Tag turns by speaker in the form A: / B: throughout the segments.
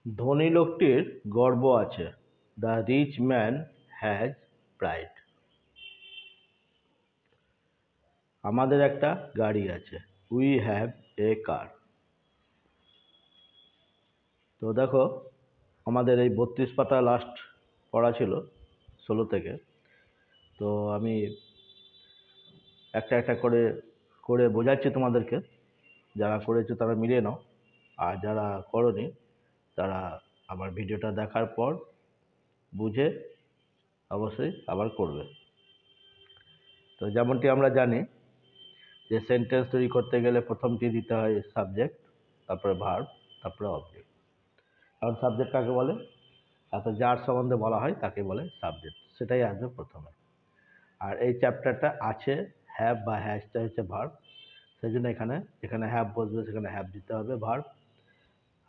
A: ধনী লোকটির গর্ব আছে। The rich man has pride. আমাদের একটা গাড়ি আছে। We have a car. তো দেখো, আমাদের এই 32 পাতা লাস্ট পড়া ছিল 16 থেকে। তো আমি একটা একটা করে করে বোঝাচ্ছি তোমাদেরকে। যারা করেছো তারা মিলিয়ে নাও, আর যারা করনি তারা আমার ভিডিওটা দেখার পর বুঝে অবশ্যই আবার করবে। তো যেমনটি আমরা জানি যে সেন্টেন্স তৈরি করতে গেলে প্রথমটি দিতে হয় সাবজেক্ট, তারপরে ভার্ব, তারপরে অবজেক্ট। কারণ সাবজেক্ট কাকে বলে? অর্থাৎ যার সম্বন্ধে বলা হয় তাকে বলে সাবজেক্ট, সেটাই আসবে প্রথমে। আর এই চ্যাপ্টারটা আছে হ্যাভ বা হ্যাজটা হচ্ছে ভার্ব, সেই জন্য এখানে যেখানে হ্যাভ বসবে সেখানে হ্যাভ দিতে হবে ভার্ব,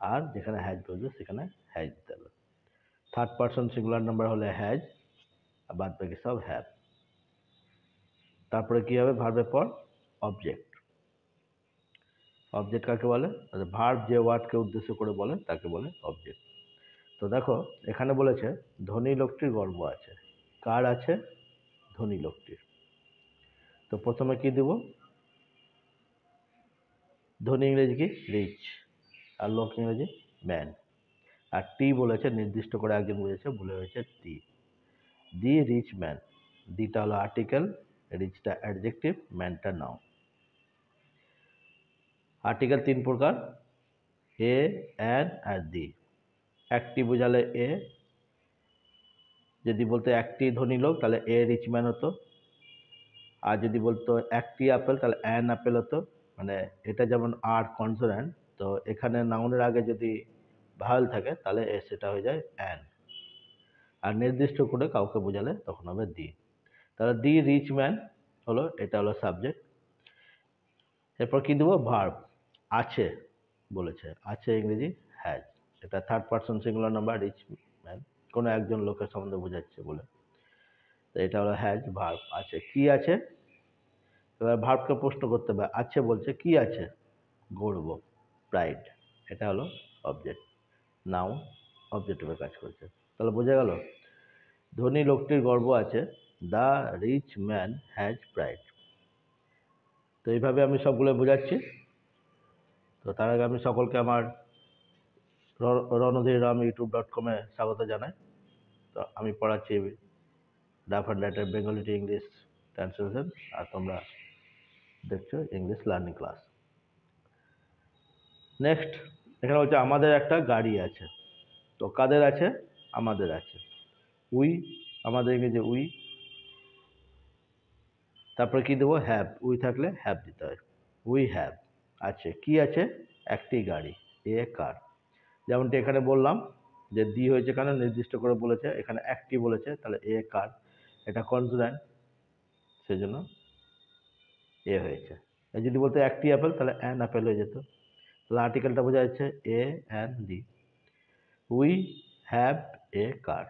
A: আর যেখানে হ্যাজ বসবে সেখানে হ্যাজ দিতে হবে। থার্ড পারসন সিঙ্গুলার নাম্বার হলে হ্যাজ, আর বাদ বাকি সব হ্যাভ। তারপরে কি হবে? ভার্বের পর অবজেক্ট। অবজেক্ট কাকে বলে? ভার্ব যে ওয়ার্ডকে উদ্দেশ্য করে বলে তাকে বলে অবজেক্ট। তো দেখো, এখানে বলেছে ধনী লোকটির গর্ব আছে। কার আছে? ধনী লোকটির। তো প্রথমে কি দিব? ধনী ইংরেজি কি? রিচ, আর লোক ইংরেজি ম্যান। আর টি বলেছে, নির্দিষ্ট করে একজন বুঝেছে, ভুলে হয়েছে টি। দি রিচ ম্যান। দিটা হলো আর্টিকেল, রিচটা অ্যাডজেক্টিভ, ম্যানটা নাউন। আর্টিকেল 3 প্রকার: এ, অ্যান আর দি। একটি বোঝালে এ, যদি বলতো একটি ধনী লোক তাহলে এ রিচ ম্যান হতো। আর যদি বলতো একটি আপেল তাহলে অ্যান আপেল হতো। মানে এটা যেমন আর কনসোনেন্ট, তো এখানে নাউনের আগে যদি ভাওয়েল থাকে তাহলে সেটা হয়ে যায় অ্যান। আর নির্দিষ্ট করে কাউকে বোঝালে তখন হবে দি। তাহলে দি রিচ ম্যান হলো, এটা হলো সাবজেক্ট। এরপর কি দেবো? ভার্ব। আছে বলেছে, আছে ইংরেজি হ্যাজ। এটা third person singular number, rich man কোনো একজন লোকের সম্বন্ধে বোঝাচ্ছে বলে। তো এটা হলো হ্যাজ, ভার্ব আছে। কি আছে? এবার ভার্বকে প্রশ্ন করতে হবে, আছে বলছে, কি আছে? গর্ব, প্রাইড। এটা হলো অবজেক্ট। নাউন অবজেক্টিভে কাজ করছে। তাহলে বোঝা গেল, ধনী লোকটির গর্ব আছে। The rich man has pride. তো এইভাবে আমি সবগুলো বোঝাচ্ছি। তো তার আগে আমি সকলকে আমার রণধীরাম youtube.com-এ স্বাগত জানাই। তো আমি পড়াচ্ছি rough and writer Bengali to English translation, আর তোমরা দেখছো ইংলিশ লার্নিং ক্লাস। নেক্সট, এখানে বলছে আমাদের একটা গাড়ি আছে। তো কাদের আছে? আমাদের আছে। উই, আমাদের ইংরেজি উই। তারপরে কি দেবো? হ্যাভ। উই থাকলে হ্যাভ দিতে হয়। উই হ্যাভ আছে। কি আছে? একটি গাড়ি, এ কার। যেমনটি এখানে বললাম যে দি হয়েছে কেন, নির্দিষ্ট করে বলেছে, এখানে একটি বলেছে, তাহলে এ কার, এটা কনসোনেন্ট, সেজন্য এ হয়েছে। যদি বলতো একটি অ্যাপেল তাহলে অ্যান অ্যাপেল হয়ে যেত। তাহলে আর্টিকেলটা বোঝা যাচ্ছে a an the. We have a car.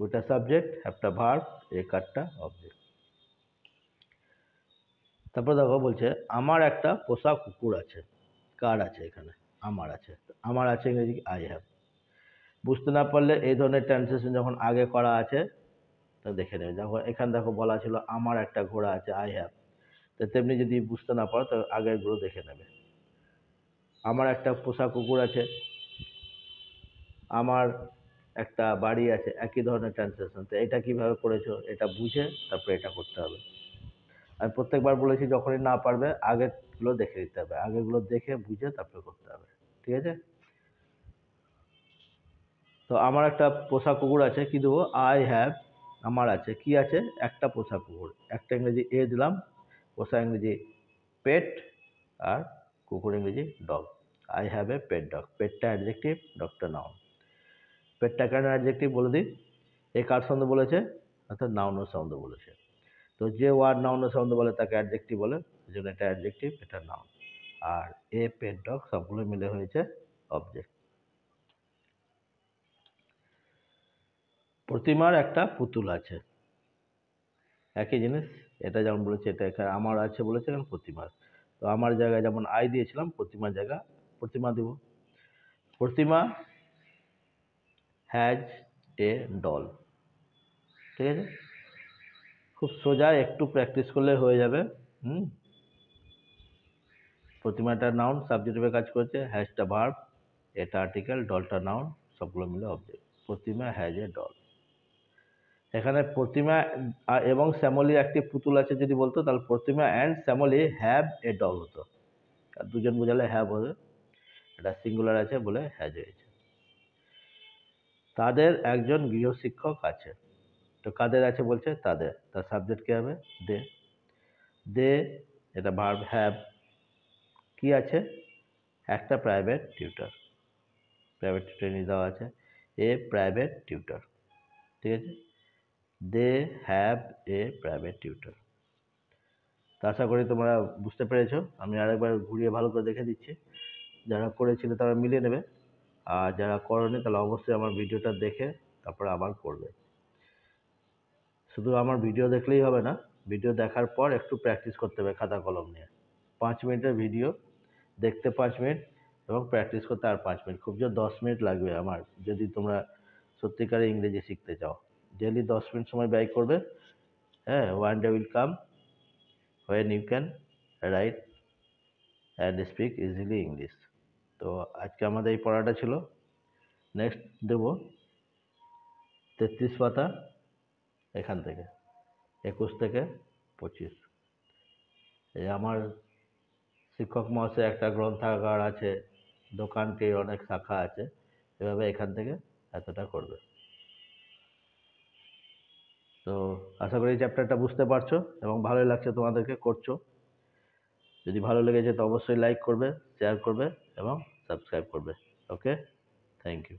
A: ওইটা সাবজেক্ট, হ্যাভটা ভার্ব, এ কারটা অবজেক্ট। তারপর দেখো বলছে আমার একটা পোষা কুকুর আছে। কার আছে এখানে? আমার আছে। আমার আছে ইংরেজি আই হ্যাভ। বুঝতে না পারলে এই ধরনের ট্রান্সলেশন যখন আগে করা আছে তা দেখে নেবে। যখন এখানে দেখো বলা ছিল আমার একটা ঘোড়া আছে, আই হ্যাভ, তো তেমনি যদি বুঝতে না পারো তো আগের গুলো দেখে নেবে। আমার একটা পোষা কুকুর আছে, আমার একটা বাড়ি আছে, একই ধরনের ট্রান্সলেশন। তো এটা কিভাবে করেছো এটা বুঝে তারপরে এটা করতে হবে। আমি প্রত্যেকবার বলেছি যখনই না পারবে আগেরগুলো দেখে দিতে হবে, আগেরগুলো দেখে বুঝে তারপরে করতে হবে। ঠিক আছে? তো আমার একটা পোষা কুকুর আছে, কি দেবো? I have. আমার আছে, কি আছে? একটা পোষা কুকুর। একটা ইংরেজি এ দিলাম, পোষা ইংরেজি পেট, আর কুকুর ইংরেজি dog. I have a pet dog. পেটটা অ্যাডজেক্টিভ, ডগটা নাউন। পেটটা কেন অ্যাডজেক্টিভ বলে দিই। এ কার সম্বন্ধে বলেছে? অর্থাৎ নাউনের সম্বন্ধে বলেছে। তো যে ওয়ার্ড নাউনের সম্বন্ধে বলে তাকে অ্যাডজেক্টিভ বলে, এই জন্য এটা অ্যাডজেক্টিভ, এটা নাউন। আর এ পেট ডগ সবগুলো মিলে হয়েছে অবজেক্ট। প্রতিমার একটা পুতুল আছে। একই জিনিস, এটা যেমন বলেছে, এটা এখানে আমার আছে বলেছে, এখানে প্রতিমার। তো আমার জায়গায় যেমন আই দিয়েছিলাম, প্রতিমার জায়গা প্রতিমা দিব। প্রতিমা হ্যাজ এ ডল। ঠিক আছে, খুব সোজা, একটু প্র্যাকটিস করলে হয়ে যাবে। প্রতিমাটা নাউন, সাবজেক্টিভে কাজ করছে, হ্যাজটা ভার্ব, এটা আর্টিকেল, ডলটা নাউন, সবগুলো মিলে object. Pratima has a doll. এখানে প্রতিমা এবং শ্যামলীর একটি পুতুল আছে যদি বলতো, তাহলে Pratima and Shyamali have a doll হতো। আর দুজন বোঝালে হ্যাভ হবে, এটা সিঙ্গুলার আছে বলে হ্যাজ হয়েছে। তাদের একজন গৃহশিক্ষক আছে। তো কাদের আছে বলছে, তাদের, তার সাবজেক্ট কি হবে, দে। দে, এটা ভার্ব হ্যাভ, কি আছে, একটা প্রাইভেট টিউটর। প্রাইভেট টিউটর নিয়ে দেওয়া আছে, এ প্রাইভেট টিউটর। ঠিক আছে, they have a private tutor. তা আশা করি তোমরা বুঝতে পেরেছো। আমি আরেকবার ঘুরিয়ে ভালো করে দেখে দিচ্ছি, যারা করেছিলে তারা মিলিয়ে নেবে, আর যারা করোনি তাহলে অবশ্যই আমার ভিডিওটা দেখে তারপরে আবার করবে। শুধু আমার ভিডিও দেখলেই হবে না, ভিডিও দেখার পর একটু প্র্যাকটিস করতে হবে খাতা কলম নিয়ে। 5 মিনিটের ভিডিও দেখতে 5 মিনিট এবং প্র্যাকটিস করতে আর 5 মিনিট, খুব জোর 10 মিনিট লাগবে আমার, যদি তোমরা সত্যিকারে ইংরেজি শিখতে চাও। ডেলি 10 মিনিট সময় ব্যয় করবে। হ্যাঁ, one day will come when you can write and speak easily English। তো আজকে আমাদের এই পড়াটা ছিল। নেক্সট দেব 33 পাতা, এখান থেকে 21 থেকে 25। এই আমার শিক্ষক মহাশয় একটা গ্রন্থাগার আছে, দোকানটির অনেক শাখা আছে, এভাবে এখান থেকে এতটা করবে। তো আশা করি এই চ্যাপ্টারটা বুঝতে পারছো এবং ভালোই লাগছে তোমাদেরকে, করছো। যদি ভালো লেগেছে তো অবশ্যই লাইক করবে, শেয়ার করবে এবং সাবস্ক্রাইব করবে। ওকে, থ্যাংক ইউ।